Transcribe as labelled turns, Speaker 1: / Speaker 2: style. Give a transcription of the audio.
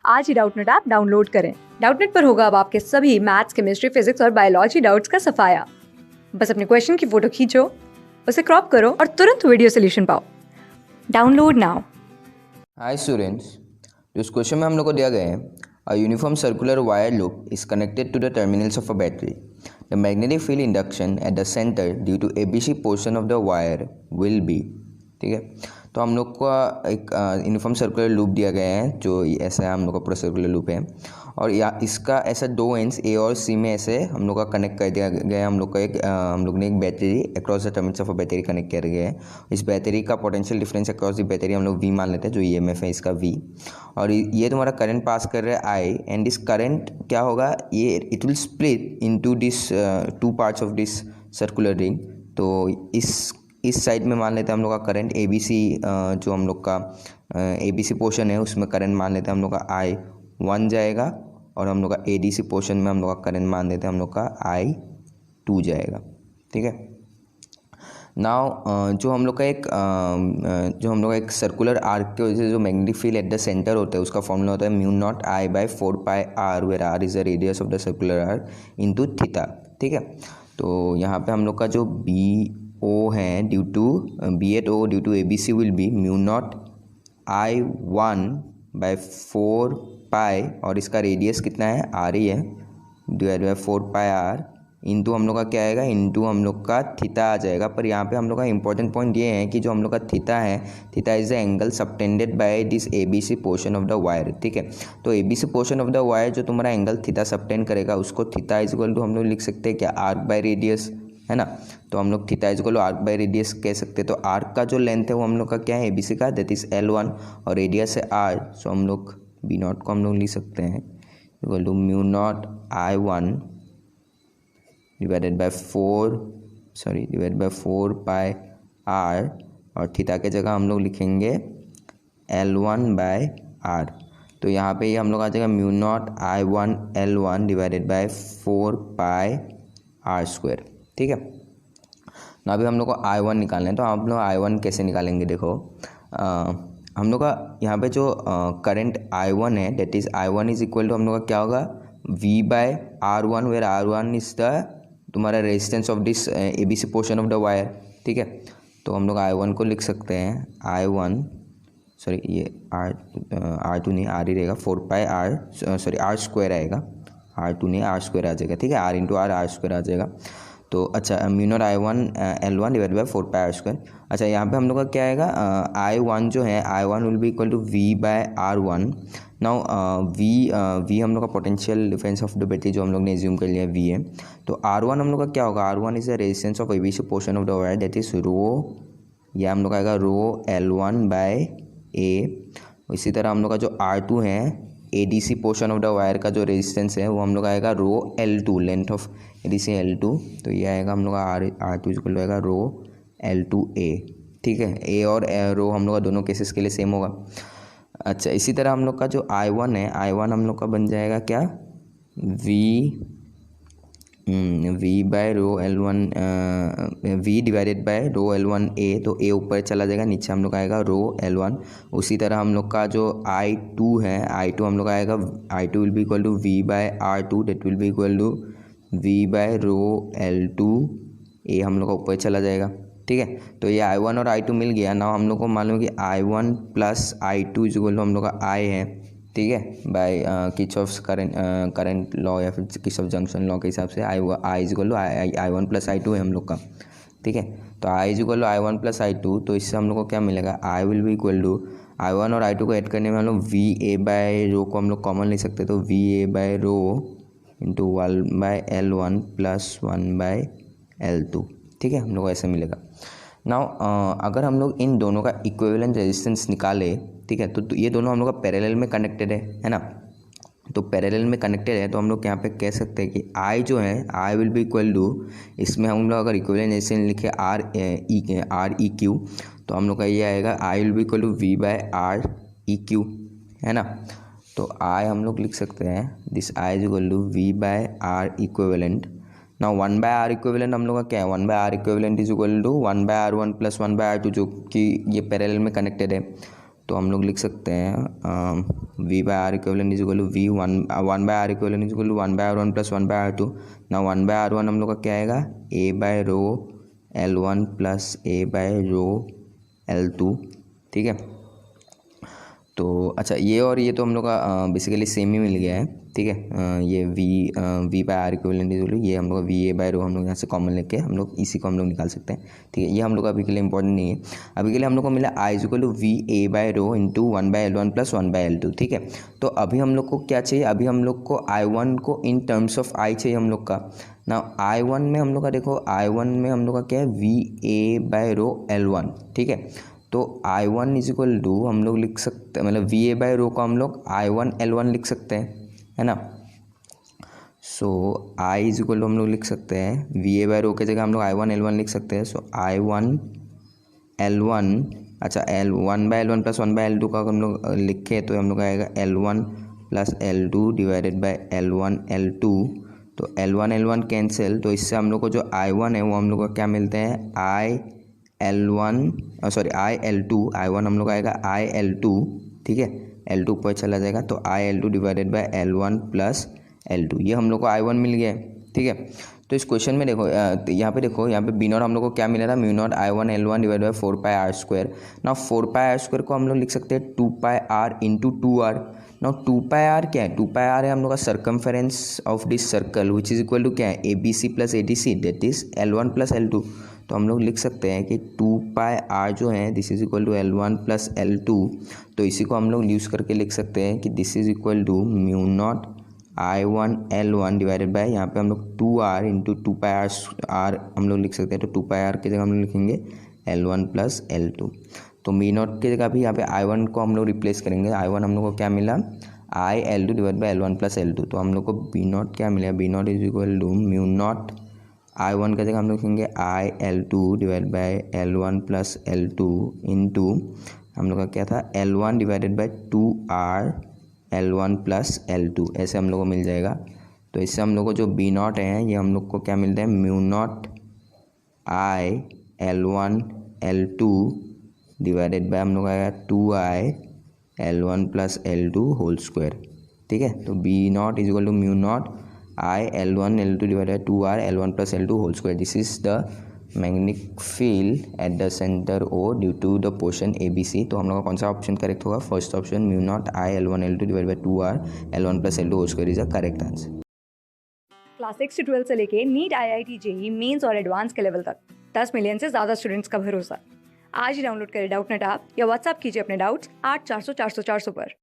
Speaker 1: आज ही Doubtnut app download करें। Doubtnut पर होगा अब आपके सभी मैथ्स, केमिस्ट्री, फिजिक्स और बायोलॉजी डाउट्स का सफाया। बस अपने क्वेश्चन की फोटो खींचो, उसे क्रॉप करो और तुरंत वीडियो सोल्यूशन पाओ। Download now.
Speaker 2: हाय स्टूडेंट्स, तो इस क्वेश्चन में हम लोग को दिया गया है a uniform circular wire loop is connected to the terminals of a battery. The magnetic field induction at the centre due to ABC portion of the wire will be. ठीक है, तो हम लोग का एक यूनिफॉर्म सर्कुलर लूप दिया गया है, जो ऐसा है, हम लोग का पूरा सर्कुलर लूप है और या इसका ऐसा दो एंड्स ए और सी में ऐसे हम लोग का कनेक्ट कर दिया गया है। हम लोग ने एक battery across the terminals of a battery connect किया गया है। इस बैटरी का potential difference across the battery हम लोग वी मान लेते हैं, जो ईएमएफ है इसका वी, और ये तुम्हारा करंट पास कर रहा है आई, एंड दिस करंट क्या होगा, ये it will split into this two parts of this circular ring. तो इस साइड में मान लेते हैं हम लोग का करंट ए बी सी, जो हम लोग का ए बी सी पोर्शन है उसमें करंट मान लेते हैं हम लोग का आई 1 जाएगा, और हम लोग का ए डी सी पोर्शन में हम लोग का करंट मान लेते हैं हम लोग का आई 2 जाएगा। ठीक है, नाउ जो हम लोग का एक सर्कुलर आर्क के वजह से जो magnetic field at the centre होता है उसका फॉर्मूला होता है mu naught I by 4 pi r, where r is the radius of the circular arc into theta. ठीक है, तो यहाँ पे हम लोग का जो बी ओ है due to be at O due to A B C will be mu naught I 1 by 4 pi, और इसका रेडियस कितना है आर ही है, divide by 4 pi R into हम लोग का क्या आएगा, इंटू हम लोग का थीटा आ जाएगा। पर यहाँ पे हम लोग का इंपॉर्टेंट पॉइंट ये है कि जो हम लोग का थीटा है, theta is the angle subtended by this A B C portion of the wire. ठीक है, तो A B C portion of the wire जो तुम्हारा एंगल थीटा सबटेंड करेगा उसको थीटा इज इक्वल टू हम लोग लिख सकते हैं क्या, आर्क बाय रेडियस, है ना। तो हम लोग theta is equal to arc by radius कह सकते हैं। तो आर्क का जो लेंथ है वो हम लोग का क्या है, ए बी सी का, दैट इज L1, और रेडियस है आर, सो हम लोग बी नॉट को हम लोग लिख सकते हैं equal to mu naught I 1 divided by 4 pi R, और थीटा के जगह हम लोग लिखेंगे L1 बाय आर। तो यहाँ पे हम लोग आ जाएगा mu naught I 1 L1 divided by 4 pi R square. ठीक है, ना अभी हम लोग को I1 निकालना है, तो हम लोग I1 कैसे निकालेंगे, देखो हम लोग का यहाँ पे जो करंट I1 है, that is I1 is equal to हम लोग का क्या होगा, V by R1, where R1 is the तुम्हारा resistance of this A B C portion of the wire. ठीक है, तो हम लोग I1 को लिख सकते हैं I1, सॉरी ये R2 नहीं, R ही रहेगा, 4 pi are, sorry R square आएगा, R2 नहीं आर स्क्वायर आ जाएगा। ठीक है, R इंटू आर स्क्वायर आ जाएगा। तो अच्छा mu naught I1 L1 divide by 4 pi R square. अच्छा यहाँ पे हम लोग का क्या आएगा, I1 जो है I1 will be equal to V by R1। Now V हम लोग का potential difference of the battery जो हम लोग ने एज्यूम कर लिया V है। तो R1 हम लोग का क्या होगा, R1 is the resistance of ABC portion of the wire, that is rho, या हम लोग का आएगा रो L1 बाय ए। इसी तरह हम लोग का जो R2 है, ADC portion of the wire का जो रेजिस्टेंस है वो हम लोग आएगा रो L2, length of ADC L2, तो ये आएगा हम लोग का R2 इक्वल आएगा रो L2A। ठीक है, A और रो हम लोग का दोनों केसेस के लिए सेम होगा। अच्छा इसी तरह हम लोग का जो I1 है, I1 हम लोग का बन जाएगा क्या, V by rho L1, V divided by rho L1A, तो A ऊपर चला जाएगा, नीचे हम लोग आएगा रो L1। उसी तरह हम लोग का जो I2 है, I2 हम लोग आएगा, I2 will be equal to V by R2, that will be equal to V by rho L2A, हम लोग का ऊपर चला जाएगा। ठीक है, तो ये I1 और I2 मिल गया। ना हम लोग को मालूम कि I1 plus I2 is equal to हम लोग का I है। ठीक है, बाय किर्चॉफ्स करंट लॉ या फिर किर्चॉफ जंक्शन लॉ के हिसाब से I is equal to I1 plus I2 है हम लोग का। ठीक है, तो I is equal to I1 plus I2, तो इससे हम लोग को क्या मिलेगा, I will be equal to I1 और I2 को ऐड करने में हम लोग VA बाय रो को हम लोग कॉमन ले सकते हैं, तो VA by rho into 1 by L1 plus 1 by L2। ठीक है, हम लोग को ऐसे मिलेगा। नाउ अगर हम लोग इन दोनों का इक्विवेलेंट रेजिस्टेंस निकाले, ठीक है, तो ये दोनों हम लोग का पैरेलल में कनेक्टेड है ना। तो पैरेलल में कनेक्टेड है तो हम लोग यहाँ पे कह सकते हैं कि I जो है, I will be equal to, इसमें हम लोग अगर इक्विवेलेंट रेजिस्टेंस लिखे आर ई क्यू, तो हम लोग का ये आएगा I will be equal to V by R E Q, है ना। तो I हम लोग लिख सकते हैं this I is equal to V by R equivalent. ना 1 बाय आर इक्विवेलेंट हम लोग का क्या है, 1 by R equivalent is equal to 1 by R1 plus 1 by R2, जो कि ये पैरेलल में कनेक्टेड है। तो हम लोग लिख सकते हैं V by R equivalent is equal to V one by R equivalent is equal to one by R one plus one by R two. ना वन बाई आर वन हम लोग का क्या आएगा, A by rho L one plus A by rho L two. ठीक है, तो अच्छा ये और ये तो हम लोग का बेसिकली सेम ही मिल गया है। ठीक है, ये V by R equivalent is, ये हम लोग का वी ए बाय रो हम लोग यहाँ से कॉमन लेके हम लोग इसी को हम लोग निकाल सकते हैं। ठीक है, ये हम लोग का अभी के लिए इंपॉर्टेंट नहीं है। अभी के लिए हम लोग को मिला I is equal to V A by rho into one by L one plus one by L two. ठीक है, तो अभी हम लोग को क्या चाहिए, अभी हम लोग को आई वन को इन टर्म्स ऑफ आई चाहिए हम लोग का ना। आई वन में हम लोग का देखो, आई वन में हम लोग का क्या है, V A by rho L one. ठीक है, तो I one is equal to हम लोग लिख सकते हैं, मतलब वी ए बाय रो को हम लोग आई वन एल वन लिख सकते हैं, है ना। सो आई इज इक्वल टू हम लोग लिख सकते हैं वी ए बाय रो के जगह हम लोग आई वन एल वन लिख सकते हैं। सो आई वन एल वन, अच्छा L one by L one plus one by L to का हम लोग लिखे तो हम लोग आएगा L one plus L two divided bye L one L two. तो एल वन कैंसिल, तो इससे हम लोग को जो आई वन है वो हम लोग को क्या मिलते हैं, आई L one, sorry I L to. I one हम लोग आएगा आई एल टू। ठीक है, एल टू पर चला जाएगा तो आई L two divided bye L one plus L to, ये हम लोग को आई वन मिल गया है। ठीक है, तो इस क्वेश्चन में देखो यहाँ पे देखो, यहाँ पे बी नॉट हम लोग को क्या मिला था, mu naught I one L one divide by four pi R square. ना फोर पाई आर स्क्वायर को हम लोग लिख सकते हैं two pi R into two R. ना टू पाई आर क्या है, टू पाई आर है हम लोग का circumference of this circle which is equal to क्या है, A B C plus A D C, that is L one plus L two. तो हम लोग लिख सकते हैं कि टू पाई आर जो है this is equal to L one plus L two. तो इसी को हम लोग यूज़ करके लिख सकते हैं कि this is equal to mu naught I one L one divided by, यहाँ पे हम लोग two R into two pi R हम लोग लिख सकते हैं। तो टू पाई आर की जगह हम लोग लिखेंगे L one plus L two. तो मी नॉट की जगह भी यहाँ पे आई वन को हम लोग रिप्लेस करेंगे। आई वन हम लोग को क्या मिला, I L two divide by L one plus L two. तो हम लोग को बी नॉट क्या मिला, B naught is equal to mu naught I one की जगह हम लोग लिखेंगे I L two divide by L one plus L two into हम लोग का क्या था, L one divided by two R L one plus L two, ऐसे हम लोग को मिल जाएगा। तो इससे हम लोग को जो बी नॉट है ये हम लोग को क्या मिलता है, mu naught I L one L two divided by हम लोग आएगा two I L one plus L two whole square. ठीक है, तो B naught is equal to mu naught I L one L two divided by two R L one plus L two whole square. This is the magnetic field at the centre O due to the portion A B C. तो हम लोग का कौन सा option correct होगा, first option mu naught I L one L two divide by two R L one plus L two whole square is the correct answer.
Speaker 1: Class 6 से 12 से लेके नीट IIT JEE मेंस और advance के level तक 10 million से ज़्यादा students का भरोसा। आज ही डाउनलोड करें डाउटनेट ऐप या व्हाट्सएप कीजिए अपने डाउट्स 8400 400 400 पर।